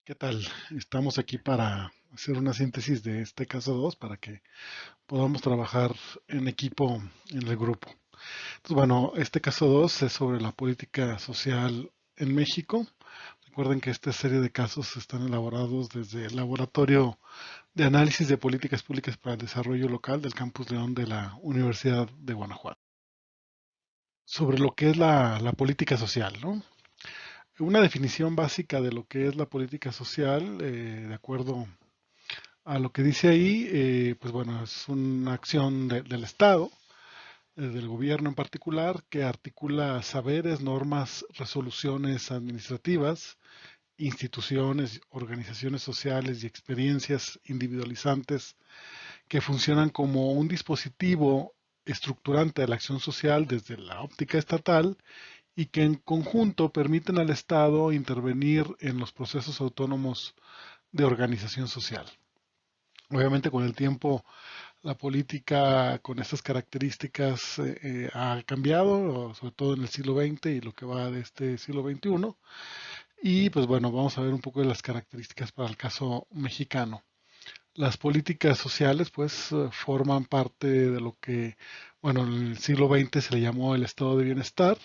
¿Qué tal? Estamos aquí para hacer una síntesis de este caso 2 para que podamos trabajar en equipo en el grupo. Entonces, bueno, este caso 2 es sobre la política social en México. Recuerden que esta serie de casos están elaborados desde el Laboratorio de Análisis de Políticas Públicas para el Desarrollo Local del Campus León de la Universidad de Guanajuato. Sobre lo que es la política social, ¿no? Una definición básica de lo que es la política social, de acuerdo a lo que dice ahí, pues bueno, es una acción del Estado, del gobierno en particular, que articula saberes, normas, resoluciones administrativas, instituciones, organizaciones sociales y experiencias individualizantes que funcionan como un dispositivo estructurante de la acción social desde la óptica estatal y que en conjunto permiten al Estado intervenir en los procesos autónomos de organización social. Obviamente con el tiempo la política con estas características ha cambiado, sobre todo en el siglo XX y lo que va de este siglo XXI. Y pues bueno, vamos a ver un poco de las características para el caso mexicano. Las políticas sociales pues forman parte de lo que, bueno, en el siglo XX se le llamó el estado de bienestar,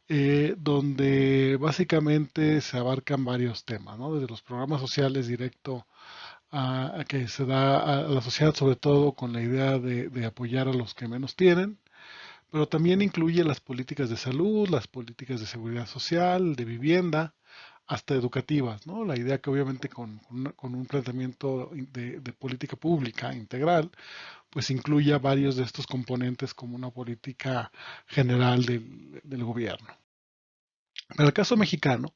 donde básicamente se abarcan varios temas, ¿no? Desde los programas sociales directo a que se da a la sociedad, sobre todo con la idea de apoyar a los que menos tienen, pero también incluye las políticas de salud, las políticas de seguridad social, de vivienda, hasta educativas, ¿no? La idea que obviamente con un planteamiento de política pública integral, pues incluya varios de estos componentes como una política general del gobierno. Para el caso mexicano,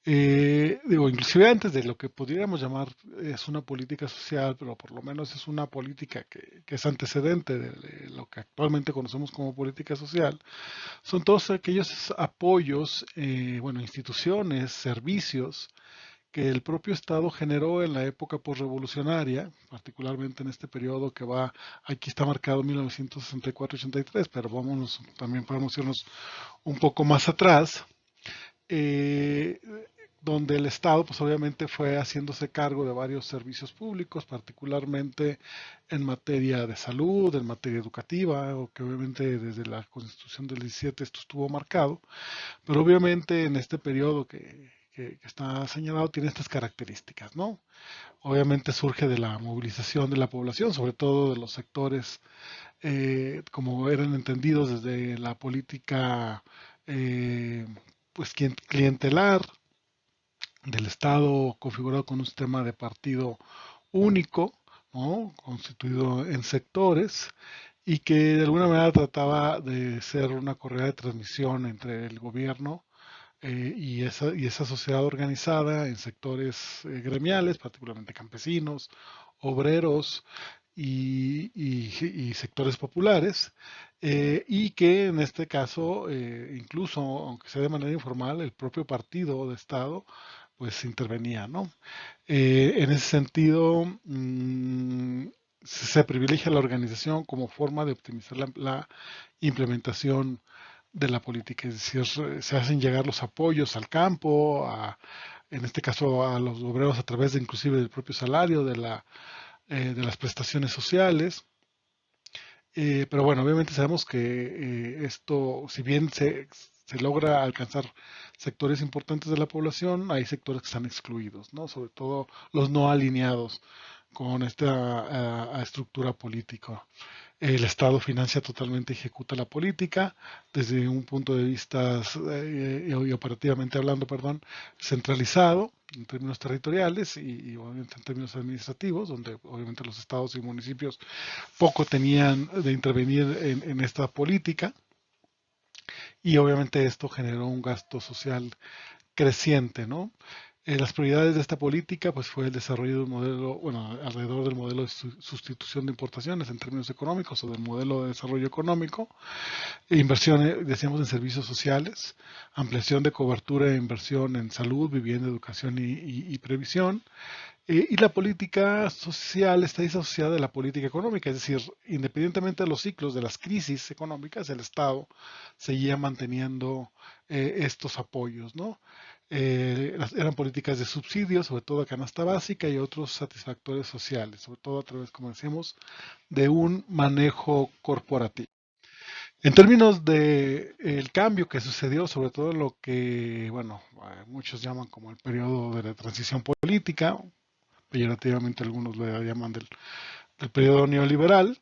digo, inclusive antes de lo que podríamos llamar es una política social, pero por lo menos es una política que es antecedente de lo que actualmente conocemos como política social, son todos aquellos apoyos, bueno, instituciones, servicios que el propio Estado generó en la época posrevolucionaria, particularmente en este periodo que va, aquí está marcado 1964-83, pero vámonos, también podemos irnos un poco más atrás, eh, donde el Estado, pues obviamente fue haciéndose cargo de varios servicios públicos, particularmente en materia de salud, en materia educativa, o que obviamente desde la Constitución del 17 esto estuvo marcado, pero obviamente en este periodo que está señalado tiene estas características, ¿no? Obviamente surge de la movilización de la población, sobre todo de los sectores como eran entendidos desde la política eh, pues clientelar del Estado configurado con un sistema de partido único, ¿no? Constituido en sectores y que de alguna manera trataba de ser una correa de transmisión entre el gobierno y esa sociedad organizada en sectores gremiales, particularmente campesinos, obreros y sectores populares, y que en este caso, incluso aunque sea de manera informal, el propio partido de Estado pues intervenía, ¿no? En ese sentido, se privilegia la organización como forma de optimizar la implementación de la política, es decir, se hacen llegar los apoyos al campo, en este caso a los obreros a través de inclusive del propio salario, de las prestaciones sociales, pero bueno, obviamente sabemos que esto, si bien se logra alcanzar sectores importantes de la población, hay sectores que están excluidos, ¿no? Sobre todo los no alineados con esta estructura política. El Estado financia totalmente, ejecuta la política desde un punto de vista y operativamente hablando, perdón, centralizado en términos territoriales y obviamente en términos administrativos, donde obviamente los estados y municipios poco tenían de intervenir en esta política y obviamente esto generó un gasto social creciente, ¿no? Las prioridades de esta política pues fue el desarrollo de un modelo, bueno, alrededor del modelo de sustitución de importaciones en términos económicos o del modelo de desarrollo económico, inversión, decíamos, en servicios sociales, ampliación de cobertura e inversión en salud, vivienda, educación y previsión, y la política social está disociada de la política económica, es decir, independientemente de los ciclos, de las crisis económicas, el Estado seguía manteniendo estos apoyos, ¿no? Eran políticas de subsidio, sobre todo a canasta básica y otros satisfactores sociales, sobre todo a través, como decíamos, de un manejo corporativo. En términos de el cambio que sucedió, sobre todo lo que, bueno, muchos llaman como el periodo de la transición política, peyorativamente algunos le llaman del periodo neoliberal,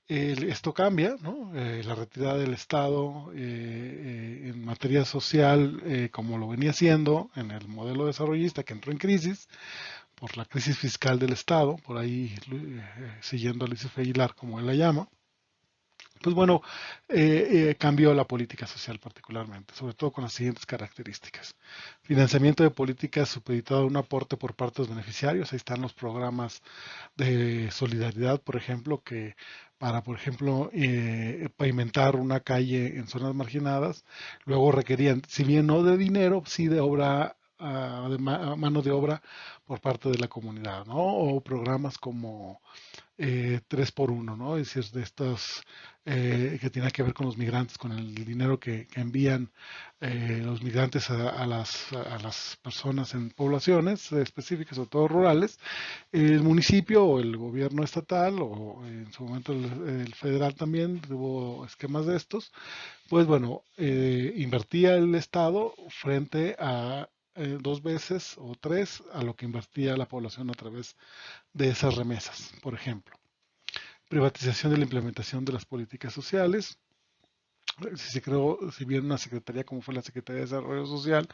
esto cambia, ¿no? La retirada del Estado en materia social, como lo venía haciendo en el modelo desarrollista que entró en crisis por la crisis fiscal del Estado, por ahí siguiendo a Luis F. Aguilar, como él la llama. Pues bueno, cambió la política social particularmente, sobre todo con las siguientes características. Financiamiento de políticas supeditado a un aporte por parte de los beneficiarios. Ahí están los programas de solidaridad, por ejemplo, que para, por ejemplo, pavimentar una calle en zonas marginadas, luego requerían, si bien no de dinero, sí de obra, mano de obra por parte de la comunidad, ¿no? O programas como 3 por 1, ¿no? Es decir, de estos que tiene que ver con los migrantes, con el dinero que envían los migrantes a las personas en poblaciones específicas, sobre todo rurales. El municipio o el gobierno estatal o en su momento el federal también tuvo esquemas de estos, pues bueno, invertía el Estado frente a 2 veces o 3 a lo que invertía la población a través de esas remesas, por ejemplo. Privatización de la implementación de las políticas sociales. Si se creó, si bien una secretaría como fue la Secretaría de Desarrollo Social,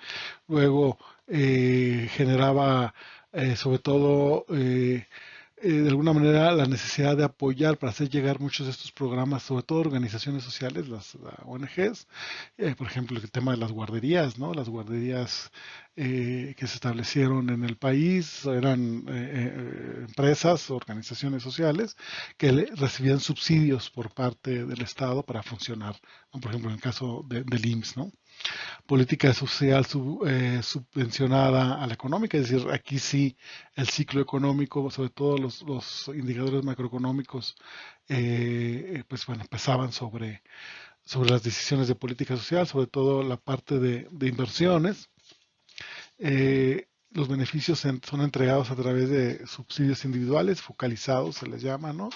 luego generaba sobre todo de alguna manera la necesidad de apoyar para hacer llegar muchos de estos programas, sobre todo organizaciones sociales, las ONGs, por ejemplo, el tema de las guarderías, ¿no? Las guarderías que se establecieron en el país eran empresas, organizaciones sociales que recibían subsidios por parte del Estado para funcionar, ¿no? Por ejemplo, en el caso del IMSS, ¿no? Política social subvencionada a la económica, es decir, aquí sí el ciclo económico, sobre todo los indicadores macroeconómicos, pues bueno, pesaban sobre las decisiones de política social, sobre todo la parte de inversiones. Los beneficios son entregados a través de subsidios individuales, focalizados se les llama, ¿no?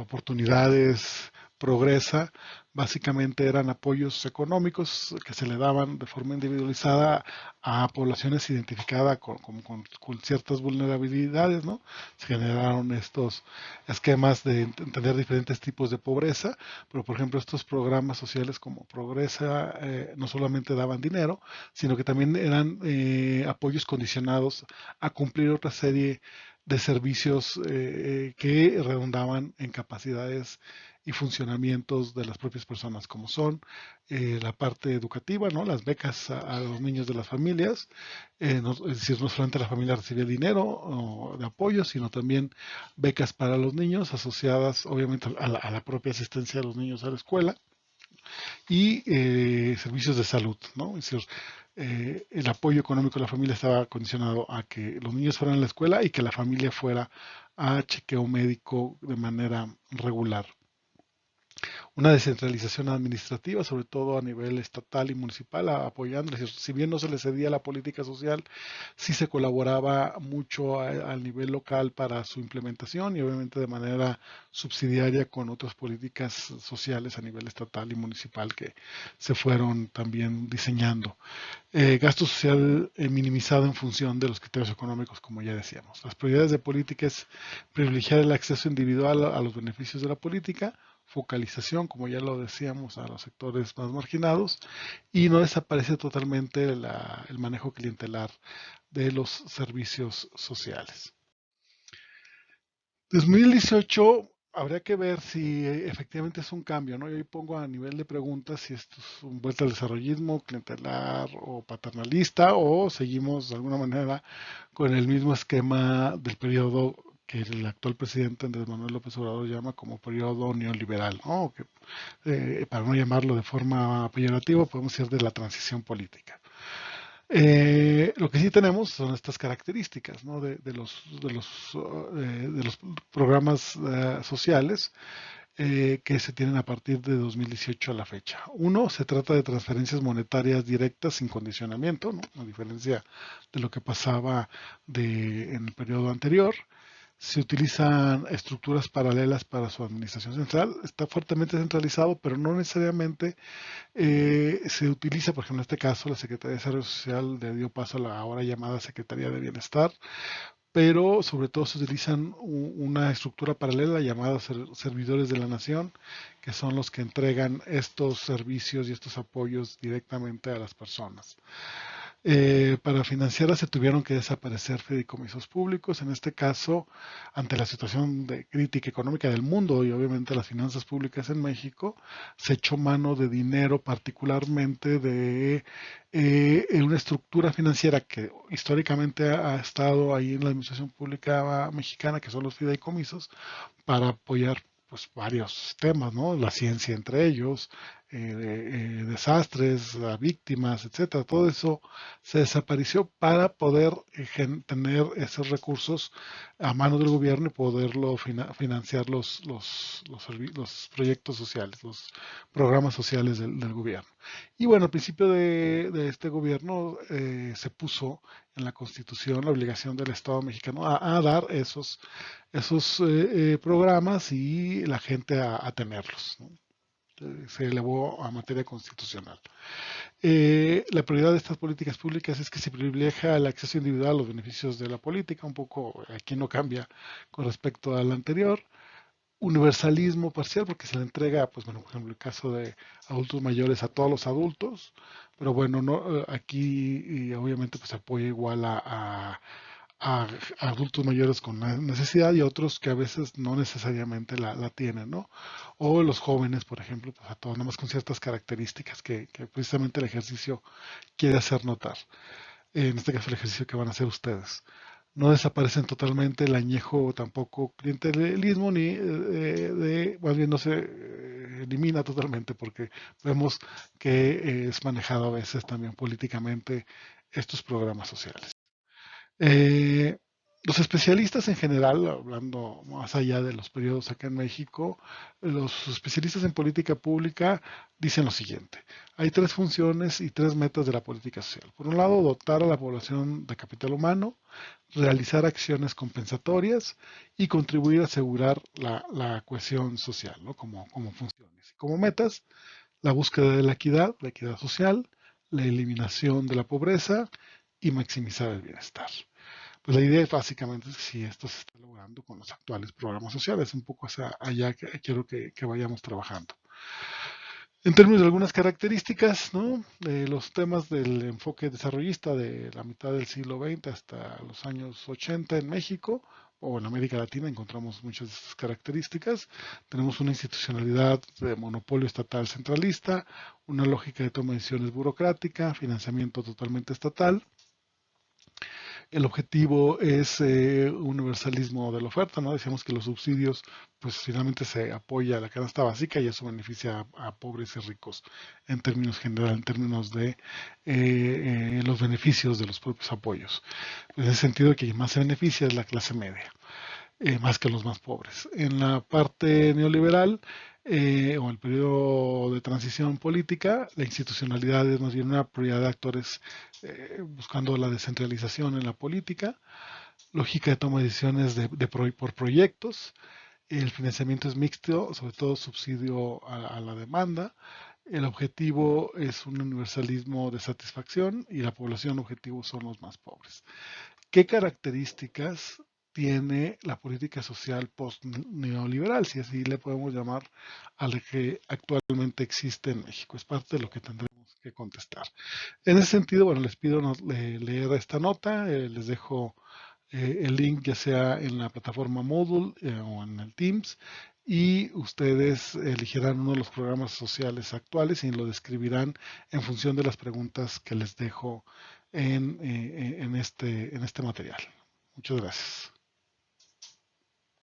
Oportunidades, progresa, básicamente eran apoyos económicos que se le daban de forma individualizada a poblaciones identificadas con ciertas vulnerabilidades, ¿no? Se generaron estos esquemas de entender diferentes tipos de pobreza, pero por ejemplo estos programas sociales como Progresa no solamente daban dinero, sino que también eran apoyos condicionados a cumplir otra serie de servicios que redundaban en capacidades y funcionamientos de las propias personas, como son la parte educativa, ¿no? Las becas a los niños de las familias, no, es decir, no solamente la familia recibía dinero de apoyo, sino también becas para los niños asociadas obviamente a la propia asistencia de los niños a la escuela y servicios de salud, ¿no? Es decir, el apoyo económico de la familia estaba condicionado a que los niños fueran a la escuela y que la familia fuera a chequeo médico de manera regular. Una descentralización administrativa, sobre todo a nivel estatal y municipal, apoyando, es decir, si bien no se le cedía la política social, sí se colaboraba mucho al nivel local para su implementación y obviamente de manera subsidiaria con otras políticas sociales a nivel estatal y municipal que se fueron también diseñando. Gasto social minimizado en función de los criterios económicos, como ya decíamos. Las prioridades de política es privilegiar el acceso individual a los beneficios de la política, focalización, como ya lo decíamos, a los sectores más marginados, y no desaparece totalmente el manejo clientelar de los servicios sociales. 2018 habría que ver si efectivamente es un cambio, ¿no? Yo ahí pongo a nivel de preguntas si esto es un vuelta al desarrollismo, clientelar o paternalista, o seguimos de alguna manera con el mismo esquema del periodo que el actual presidente Andrés Manuel López Obrador llama como periodo neoliberal, ¿no? Que, para no llamarlo de forma peyorativa, podemos decir de la transición política. Lo que sí tenemos son estas características, ¿no? de los programas sociales que se tienen a partir de 2018 a la fecha. Uno, se trata de transferencias monetarias directas sin condicionamiento, ¿no? A diferencia de lo que pasaba en el periodo anterior. Se utilizan estructuras paralelas para su administración central. Está fuertemente centralizado, pero no necesariamente se utiliza, por ejemplo, en este caso, la Secretaría de Desarrollo Social le dio paso a la ahora llamada Secretaría de Bienestar, pero sobre todo se utilizan una estructura paralela llamada servidores de la nación, que son los que entregan estos servicios y estos apoyos directamente a las personas. Para financiarla se tuvieron que desaparecer fideicomisos públicos. En este caso, ante la situación de crítica económica del mundo y obviamente las finanzas públicas en México, se echó mano de dinero, particularmente de una estructura financiera que históricamente ha estado ahí en la administración pública mexicana, que son los fideicomisos, para apoyar pues varios temas, ¿no? La ciencia entre ellos, desastres, víctimas, etcétera. Todo eso se desapareció para poder tener esos recursos a mano del gobierno y poderlo financiar los proyectos sociales, los programas sociales del gobierno. Y bueno, al principio de este gobierno se puso en la Constitución la obligación del Estado mexicano a dar esos programas y la gente a tenerlos, ¿no? Se elevó a materia constitucional. La prioridad de estas políticas públicas es que se privilegia el acceso individual a los beneficios de la política, un poco aquí no cambia con respecto al anterior. Universalismo parcial, porque se le entrega, pues bueno, por ejemplo, el caso de adultos mayores a todos los adultos, pero bueno, no, aquí y obviamente pues apoya igual a adultos mayores con necesidad y otros que a veces no necesariamente la tienen, ¿no? O los jóvenes, por ejemplo, pues a todos, nada más con ciertas características que precisamente el ejercicio quiere hacer notar. En este caso, el ejercicio que van a hacer ustedes. No desaparecen totalmente el añejo tampoco clientelismo, ni más bien no se elimina totalmente, porque vemos que es manejado a veces también políticamente estos programas sociales. Eh, los especialistas en general, hablando más allá de los periodos acá en México, los especialistas en política pública dicen lo siguiente. Hay tres funciones y tres metas de la política social. Por un lado, dotar a la población de capital humano, realizar acciones compensatorias y contribuir a asegurar la cohesión social, ¿no? Como funciones. Como metas, la búsqueda de la equidad social, la eliminación de la pobreza y maximizar el bienestar. Pues la idea es básicamente si esto se está logrando con los actuales programas sociales, un poco hacia allá que quiero que vayamos trabajando. En términos de algunas características, ¿no? Los temas del enfoque desarrollista de la mitad del siglo XX hasta los años 80 en México o en América Latina encontramos muchas de estas características. Tenemos una institucionalidad de monopolio estatal centralista, una lógica de toma de decisiones burocrática, financiamiento totalmente estatal. El objetivo es universalismo de la oferta, ¿no? Decíamos que los subsidios, pues finalmente se apoya a la canasta básica y eso beneficia a pobres y ricos en términos generales, en términos de los beneficios de los propios apoyos. En ese sentido, que más se beneficia es la clase media, más que los más pobres. En la parte neoliberal, o el periodo de transición política, la institucionalidad es más bien una prioridad de actores buscando la descentralización en la política, lógica de toma de decisiones por proyectos, el financiamiento es mixto, sobre todo subsidio a la demanda, el objetivo es un universalismo de satisfacción y la población objetivo son los más pobres. ¿Qué características tiene la política social post-neoliberal, si así le podemos llamar a la que actualmente existe en México? Es parte de lo que tendremos que contestar. En ese sentido, bueno, les pido leer esta nota, les dejo el link ya sea en la plataforma Moodle o en el Teams y ustedes elegirán uno de los programas sociales actuales y lo describirán en función de las preguntas que les dejo en este material. Muchas gracias.